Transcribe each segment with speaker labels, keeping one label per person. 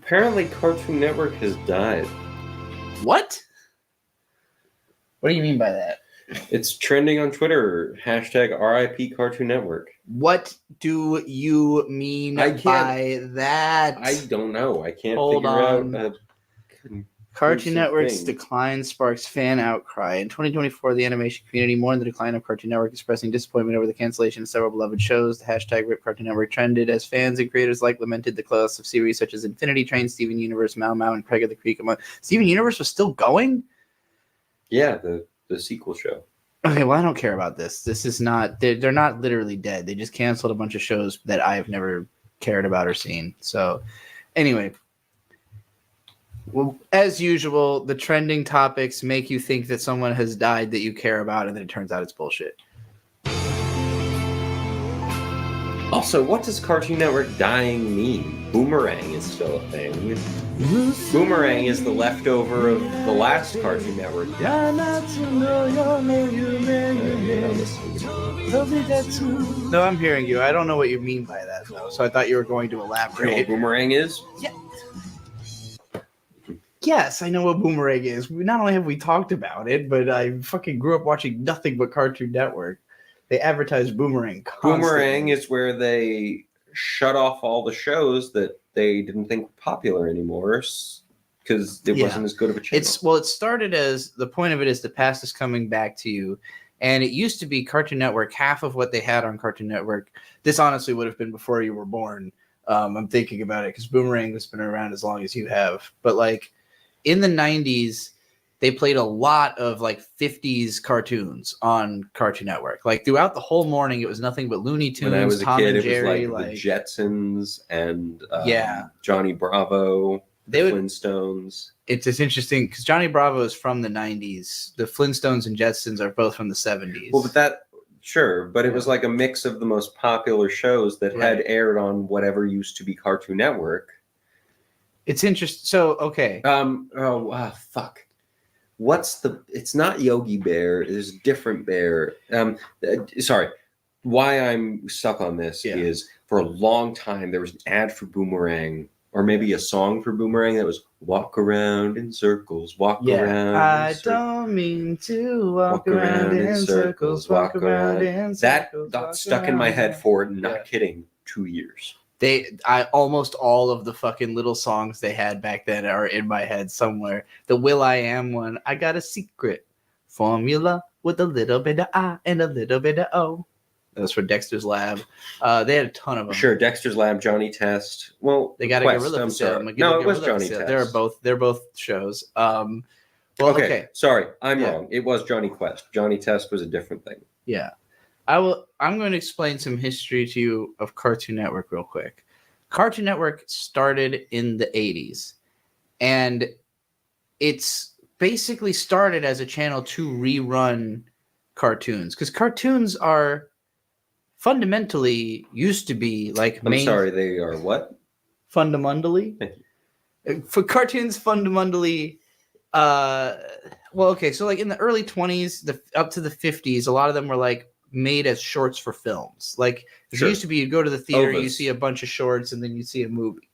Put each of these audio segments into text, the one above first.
Speaker 1: Apparently, Cartoon Network has died.
Speaker 2: What? What do you mean by that?
Speaker 1: It's trending on Twitter. Hashtag RIP Cartoon Network.
Speaker 2: What do you mean by that?
Speaker 1: I don't know. I can't
Speaker 2: Hold
Speaker 1: figure
Speaker 2: on.
Speaker 1: out.
Speaker 2: Cartoon Network's decline sparks fan outcry. In 2024, the animation community mourned the decline of Cartoon Network, expressing disappointment over the cancellation of several beloved shows. The hashtag RIP Cartoon Network trended as fans and creators alike lamented the loss of series such as Infinity Train, Steven Universe, Mao Mao, and Craig of the Creek. Steven Universe was still going?
Speaker 1: Yeah, the sequel show.
Speaker 2: Okay, well, I don't care about this. This is not... They're not literally dead. They just canceled a bunch of shows that I've never cared about or seen. So, anyway... Well, as usual, the trending topics make you think that someone has died that you care about, and then it turns out it's bullshit.
Speaker 1: Also, what does Cartoon Network dying mean? Boomerang is still a thing. Boomerang is the leftover of the last Cartoon Network.
Speaker 2: No, I'm hearing you. I don't know what you mean by that, though, so I thought you were going to elaborate.
Speaker 1: You know what Boomerang is?
Speaker 2: Yeah. Yes, I know what Boomerang is. Not only have we talked about it, but I fucking grew up watching nothing but Cartoon Network. They advertise Boomerang constantly.
Speaker 1: Boomerang is where they shut off all the shows that they didn't think were popular anymore because it wasn't as good of a channel.
Speaker 2: It started as the point of it is the past is coming back to you. And it used to be Cartoon Network, half of what they had on Cartoon Network. This honestly would have been before you were born. I'm thinking about it because Boomerang has been around as long as you have. But like in the 90s, they played a lot of like 50s cartoons on Cartoon Network. Like throughout the whole morning, it was nothing but Looney Tunes,
Speaker 1: when I was a
Speaker 2: Tom
Speaker 1: kid,
Speaker 2: and Jerry,
Speaker 1: it was like the Jetsons and Johnny Bravo, Flintstones.
Speaker 2: It's interesting because Johnny Bravo is from the 90s. The Flintstones and Jetsons are both from the 70s.
Speaker 1: Well, but it was like a mix of the most popular shows that had aired on whatever used to be Cartoon Network.
Speaker 2: It's interesting. So, okay.
Speaker 1: Fuck. It's not Yogi Bear. There's a different bear. Sorry. Why I'm stuck on this is for a long time there was an ad for Boomerang, or maybe a song for Boomerang that was "Walk around in circles, walk around."
Speaker 2: I don't mean to walk around in circles, walk around in circles.
Speaker 1: That got stuck in my head for, not kidding, 2 years.
Speaker 2: Almost all of the fucking little songs they had back then are in my head somewhere. The Will I Am one, I got a secret formula with a little bit of I and a little bit of O. That was for Dexter's Lab. They had a ton of them.
Speaker 1: Sure, Dexter's Lab, Johnny Test. Well,
Speaker 2: they got a Gorilla Facility.
Speaker 1: No, it was Johnny Test.
Speaker 2: They're both shows.
Speaker 1: Okay, sorry, I'm wrong. It was Johnny Quest. Johnny Test was a different thing.
Speaker 2: Yeah. I'm going to explain some history to you of Cartoon Network real quick. Cartoon Network started in the 80s, and it's basically started as a channel to rerun cartoons, because cartoons are fundamentally used to be like
Speaker 1: they are what?
Speaker 2: Fundamentally? For cartoons, fundamentally... so like in the early 20s, up to the 50s, a lot of them were like made as shorts for films. Like it used to be, you'd go to the theater, you see a bunch of shorts, and then you see a movie.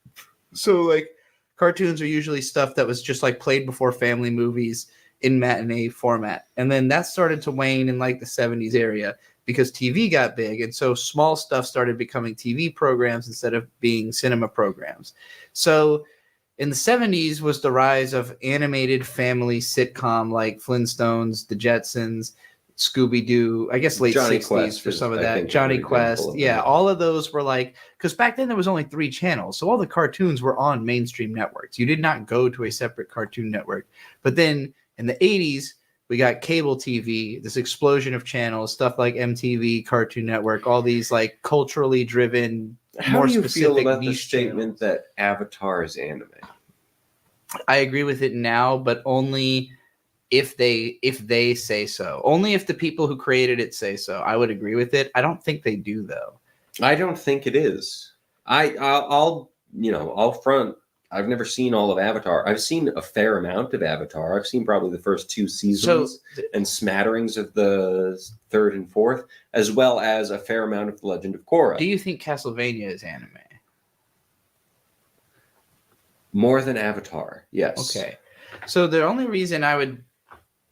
Speaker 2: So like cartoons are usually stuff that was just like played before family movies in matinee format. And then that started to wane in like the 70s area because TV got big. And so small stuff started becoming TV programs instead of being cinema programs. So in the 70s was the rise of animated family sitcom like Flintstones, The Jetsons, Scooby-Doo, I guess late
Speaker 1: Johnny
Speaker 2: 60s
Speaker 1: Quest
Speaker 2: for some of that. Johnny Quest. All of those were like, because back then there was only 3 channels. So all the cartoons were on mainstream networks. You did not go to a separate Cartoon Network. But then in the 80s, we got cable TV, this explosion of channels, stuff like MTV, Cartoon Network, all these like culturally driven,
Speaker 1: more specific. How do you feel about the statement that Avatar is anime?
Speaker 2: I agree with it now, but only if they say so. Only if the people who created it say so. I would agree with it. I don't think they do, though.
Speaker 1: I don't think it is. I'll front. I've never seen all of Avatar. I've seen a fair amount of Avatar. I've seen probably the first 2 seasons and smatterings of the 3rd and 4th, as well as a fair amount of The Legend of Korra.
Speaker 2: Do you think Castlevania is anime?
Speaker 1: More than Avatar, yes.
Speaker 2: Okay. So the only reason I would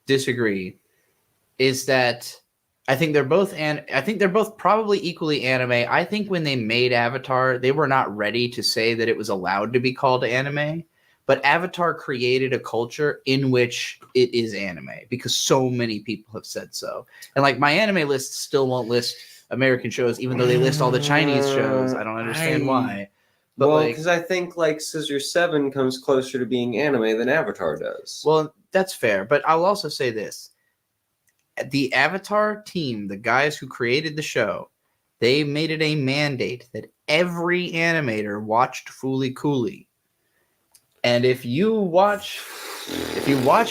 Speaker 2: disagree is that I think they're both probably equally anime. I think when they made Avatar, they were not ready to say that it was allowed to be called anime. But Avatar created a culture in which it is anime because so many people have said so. And like my anime list still won't list American shows, even though they list all the Chinese shows. I don't understand why. But
Speaker 1: well, because I think like Scissor 7 comes closer to being anime than Avatar does.
Speaker 2: Well, that's fair. But I'll also say this. The Avatar team, the guys who created the show, they made it a mandate that every animator watched Fooly Cooly. And if you watch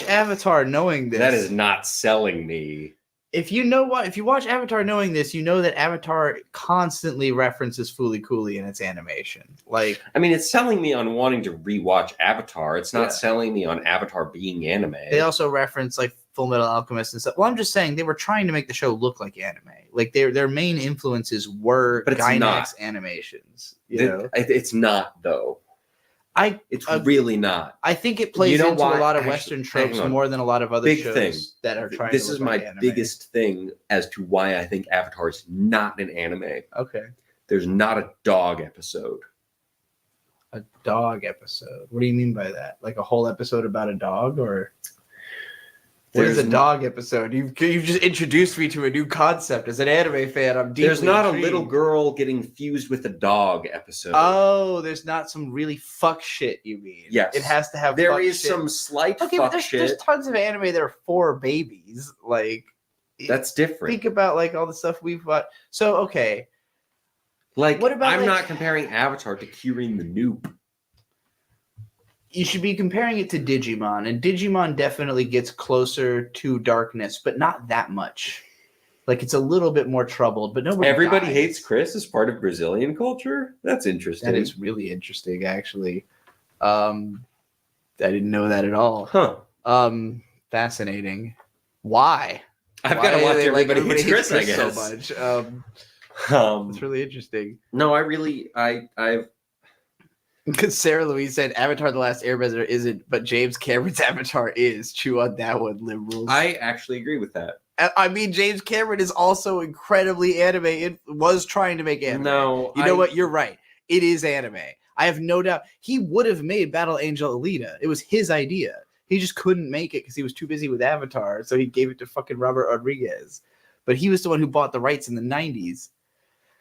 Speaker 2: Avatar knowing this,
Speaker 1: that is not selling me.
Speaker 2: If you watch Avatar knowing this, you know that Avatar constantly references Fooly Cooly in its animation. Like,
Speaker 1: I mean, it's selling me on wanting to rewatch Avatar. It's not selling me on Avatar being anime.
Speaker 2: They also reference like Full Metal Alchemist and stuff. Well, I'm just saying they were trying to make the show look like anime. Like their main influences were Gainax animations.
Speaker 1: It's not though. It's really not.
Speaker 2: I think it plays into a lot of Western tropes more than a lot of other shows that are trying.
Speaker 1: This
Speaker 2: to
Speaker 1: is my biggest thing as to why I think Avatar is not an anime.
Speaker 2: Okay.
Speaker 1: There's not a dog episode.
Speaker 2: A dog episode? What do you mean by that? Like a whole episode about a dog, or? There's a dog episode. You've just introduced me to a new concept. As an anime fan, I'm deeply
Speaker 1: There's not
Speaker 2: intrigued.
Speaker 1: A little girl getting fused with a dog episode.
Speaker 2: Oh, there's not some really fuck shit, you mean?
Speaker 1: Yes.
Speaker 2: It has to have
Speaker 1: there
Speaker 2: fuck
Speaker 1: is
Speaker 2: shit.
Speaker 1: some slight
Speaker 2: okay,
Speaker 1: fuck
Speaker 2: but
Speaker 1: shit.
Speaker 2: There's tons of anime that are for babies. Like,
Speaker 1: that's different.
Speaker 2: Think about like all the stuff we've watched. So, okay.
Speaker 1: Like, what about I'm not comparing Avatar to Kirin the Noob.
Speaker 2: You should be comparing it to Digimon, and Digimon definitely gets closer to darkness, but not that much. Like, it's a little bit more troubled, but
Speaker 1: everybody hates Chris as part of Brazilian culture? That's interesting.
Speaker 2: That is really interesting, actually. I didn't know that at all.
Speaker 1: Huh.
Speaker 2: Fascinating. Why?
Speaker 1: I've got to watch Everybody Hates Chris, I guess.
Speaker 2: So much. It's really interesting.
Speaker 1: No, I've...
Speaker 2: Because Sarah Louise said Avatar The Last Airbender isn't, but James Cameron's Avatar is. Chew on that one, liberals.
Speaker 1: I actually agree with that.
Speaker 2: I mean, James Cameron is also incredibly anime. It was trying to make anime.
Speaker 1: No.
Speaker 2: You know what? You're right. It is anime. I have no doubt. He would have made Battle Angel Alita. It was his idea. He just couldn't make it because he was too busy with Avatar, so he gave it to fucking Robert Rodriguez. But he was the one who bought the rights in the 90s.